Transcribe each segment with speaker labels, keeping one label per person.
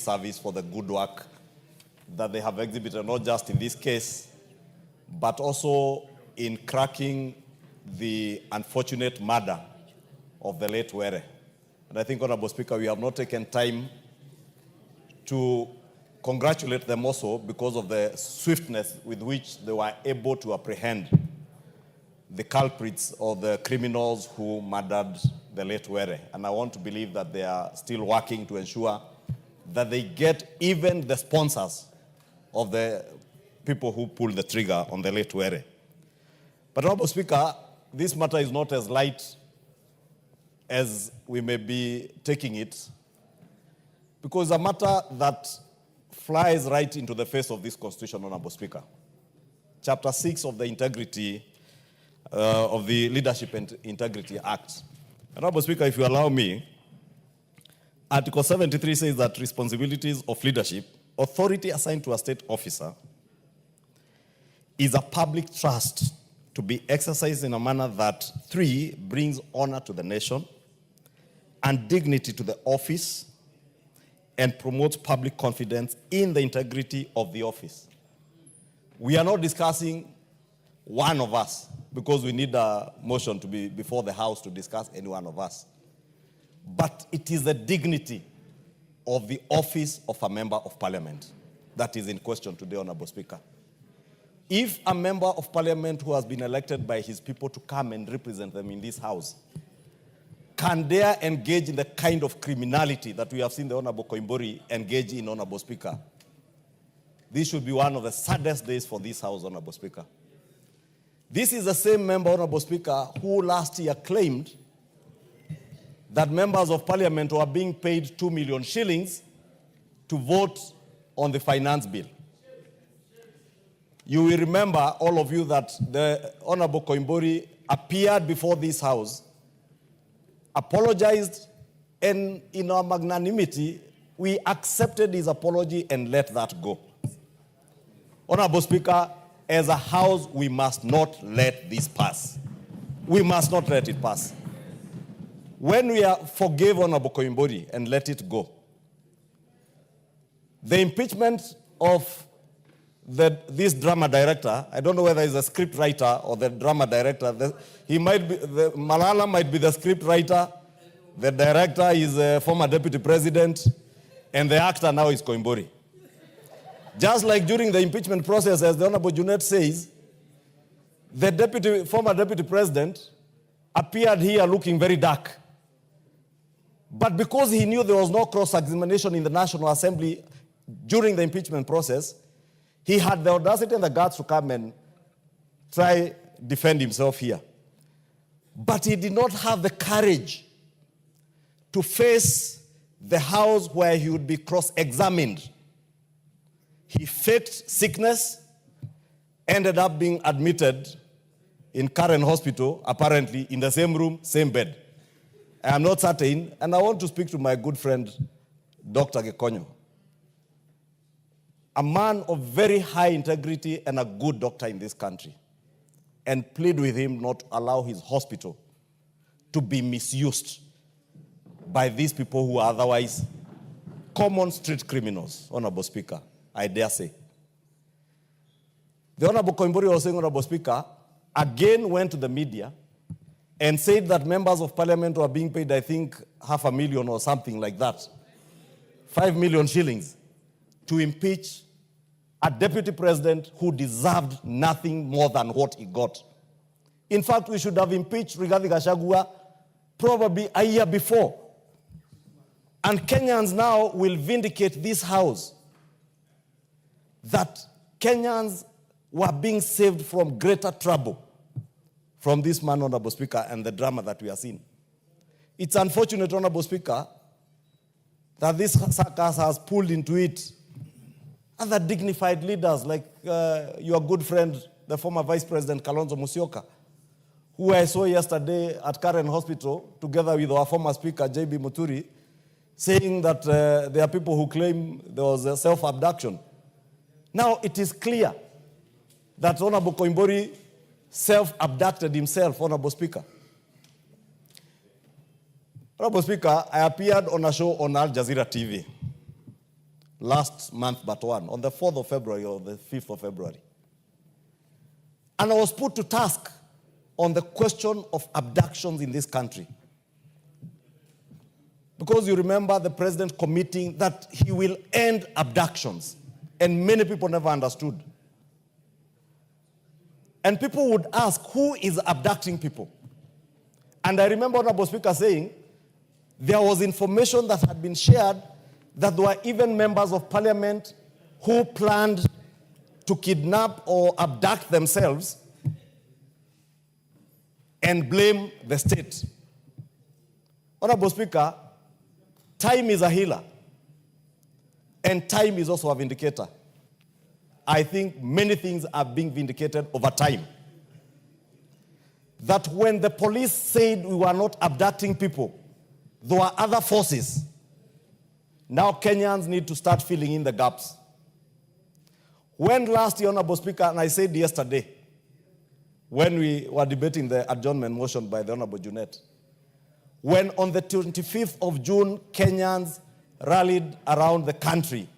Speaker 1: service for the good work that they have exhibited, not just in this case, but also in cracking the unfortunate murder of the late Were. And I think, Honorable Speaker, we have not taken time to congratulate them also because of the swiftness with which they were able to apprehend the culprits or the criminals who murdered the late Were. And I want to believe that they are still working to ensure that they get even the sponsors of the people who pulled the trigger on the late Were. But, Honorable Speaker, this matter is not as light as we may be taking it, because it's a matter that flies right into the face of this Constitution, Honorable Speaker. Chapter 6 of the integrity of the Leadership and Integrity Act. Honorable Speaker, if you allow me, Article 73 says that responsibilities of leadership, authority assigned to a state officer, is a public trust to be exercised in a manner that, 3, brings honor to the nation and dignity to the office and promotes public confidence in the integrity of the office. We are not discussing one of us because we need a motion to be before the House to discuss any one of us. But it is the dignity of the office of a member of parliament that is in question today, Honorable Speaker. If a member of parliament who has been elected by his people to come and represent them in this House can dare engage in the kind of criminality that we have seen the Honorable Koimbori engage in, Honorable Speaker, this should be one of the saddest days for this House, Honorable Speaker. This is the same member, Honorable Speaker, who last year claimed that members of parliament were being paid 2 million shillings to vote on the finance bill. You will remember, all of you, that the Honorable Koimbori appeared before this House, apologized, and in our magnanimity, we accepted his apology and let that go. Honorable Speaker, as a House, we must not let this pass. We must not let it pass. When we forgave Honorable Koimbori and let it go, the impeachment of this drama director, I don't know whether he's a script writer or the drama director. Malala might be the script writer, the director is a former deputy president, and the actor now is Koimbori. Just like during the impeachment process, as the Honorable Junet says, the former deputy president appeared here looking very dark. But because he knew there was no cross-examination in the National Assembly during the impeachment process, he had the audacity and the guts to come and try defend himself here. But he did not have the courage to face the House where he would be cross-examined. He faked sickness, ended up being admitted in Karen Hospital, apparently in the same room, same bed. I am not certain, and I want to speak to my good friend, Dr. Gekonyo, a man of very high integrity and a good doctor in this country, and plead with him not to allow his hospital to be misused by these people who are otherwise common street criminals, Honorable Speaker, I dare say. The Honorable Koimbori was saying, Honorable Speaker, again went to the media and said that members of parliament were being paid, I think, 500,000 or something like that, 5 million shillings, to impeach a deputy president who deserved nothing more than what he got. In fact, we should have impeached Rigathi Gachagua probably a year before. And Kenyans now will vindicate this House that Kenyans were being saved from greater trouble from this man, Honorable Speaker, and the drama that we are seeing. It's unfortunate, Honorable Speaker, that this circus has pulled into it other dignified leaders like your good friend, the former Vice President Kalonzo Musyoka, who I saw yesterday at Karen Hospital, together with our former Speaker, J.B. Muturi, saying that there are people who claim there was a self-abduction. Now, it is clear that Honorable Koimbori self-abducted himself, Honorable Speaker. Honorable Speaker, I appeared on a show on Al Jazeera TV. last month but one, on the 4th of February or the 5th of February. And I was put to task on the question of abductions in this country. Because you remember the president committing that he will end abductions. And many people never understood. And people would ask, who is abducting people? And I remember Honorable Speaker saying, there was information that had been shared that there were even members of parliament who planned to kidnap or abduct themselves and blame the state. Honorable Speaker, time is a healer, and time is also a vindicator. I think many things are being vindicated over time. That when the police said we were not abducting people, there were other forces. Now Kenyans need to start filling in the gaps. When last year, Honorable Speaker, and I said yesterday, when we were debating the adjournment motion by the Honorable Junet, when on the 25th of June, Kenyans rallied around the country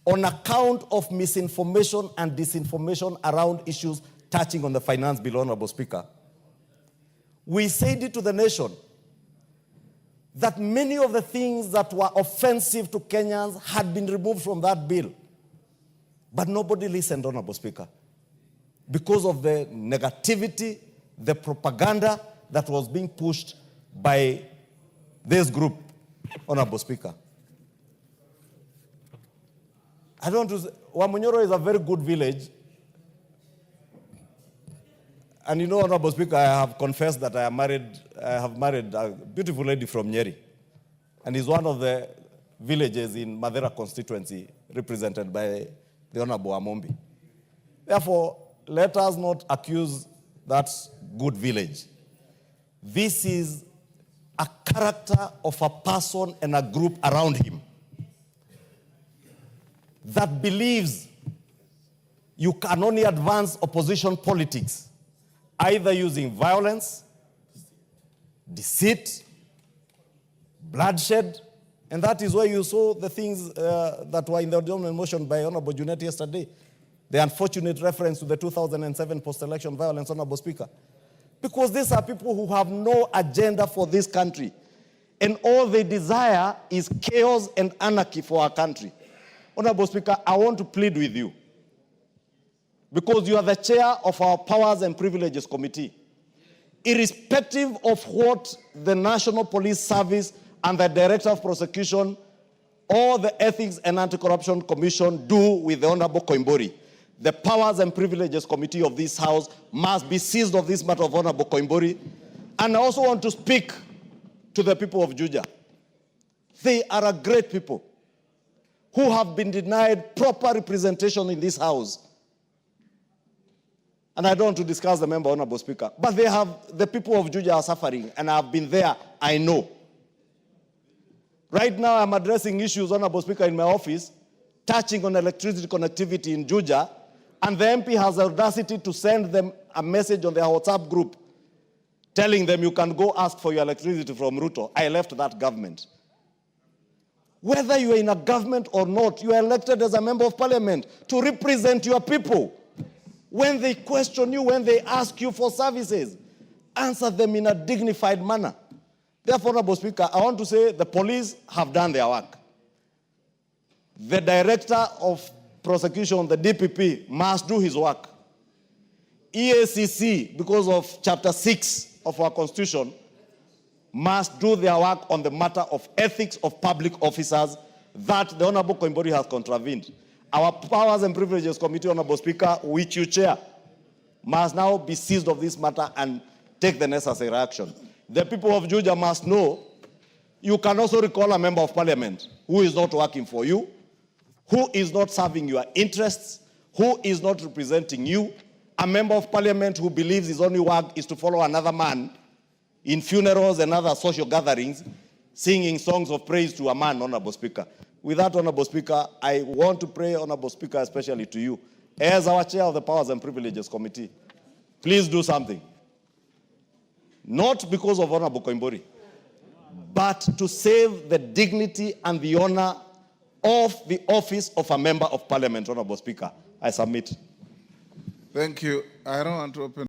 Speaker 1: on account of misinformation and disinformation around issues touching on the finance bill, Honorable Speaker, we said it to the nation that many of the things that were offensive to Kenyans had been removed from that bill. But nobody listened, Honorable Speaker, because of the negativity, the propaganda that was being pushed by this group, Honorable Speaker. I don't want to say, Wamunyoro is a very good village. And you know, Honorable Speaker, I have confessed that I have married a beautiful lady from Nyeri. And is one of the villages in Madera constituency represented by the Honorable Amombi. Therefore, let us not accuse that good village. This is a character of a person and a group around him that believes you can only advance opposition politics either using violence, deceit, bloodshed, and that is where you saw the things that were in the adjournment motion by Honorable Junet yesterday. The unfortunate reference to the 2007 post-election violence, Honorable Speaker. Because these are people who have no agenda for this country. And all they desire is chaos and anarchy for our country. Honorable Speaker, I want to plead with you, because you are the chair of our Powers and Privileges Committee. Irrespective of what the National Police Service and the Director of Prosecution or the Ethics and Anti-Corruption Commission do with the Honorable Koimbori, the Powers and Privileges Committee of this House must be seized of this matter of Honorable Koimbori. And I also want to speak to the people of Juja. They are a great people who have been denied proper representation in this House. And I don't want to discuss the member, Honorable Speaker, but the people of Juja are suffering, and I've been there, I know. Right now, I'm addressing issues, Honorable Speaker, in my office, touching on electricity connectivity in Juja, and the MP has the audacity to send them a message on their WhatsApp group telling them you can go ask for your electricity from Ruto. I left that government. Whether you are in a government or not, you are elected as a member of parliament to represent your people. When they question you, when they ask you for services, answer them in a dignified manner. Therefore, Honorable Speaker, I want to say the police have done their work. The Director of Prosecution, the DPP, must do his work. EACC, because of Chapter 6 of our Constitution, must do their work on the matter of ethics of public officers that the Honorable Koimbori has contravened. Our Powers and Privileges Committee, Honorable Speaker, which you chair, must now be seized of this matter and take the necessary action. The people of Juja must know you can also recall a member of parliament who is not working for you, who is not serving your interests, who is not representing you, a member of parliament who believes his only work is to follow another man in funerals and other social gatherings, singing songs of praise to a man, Honorable Speaker. With that, Honorable Speaker, I want to pray, Honorable Speaker, especially to you, as our chair of the Powers and Privileges Committee, please do something. Not because of Honorable Koimbori, but to save the dignity and the honor of the office of a member of parliament, Honorable Speaker. I submit.
Speaker 2: Thank you. I don't want to open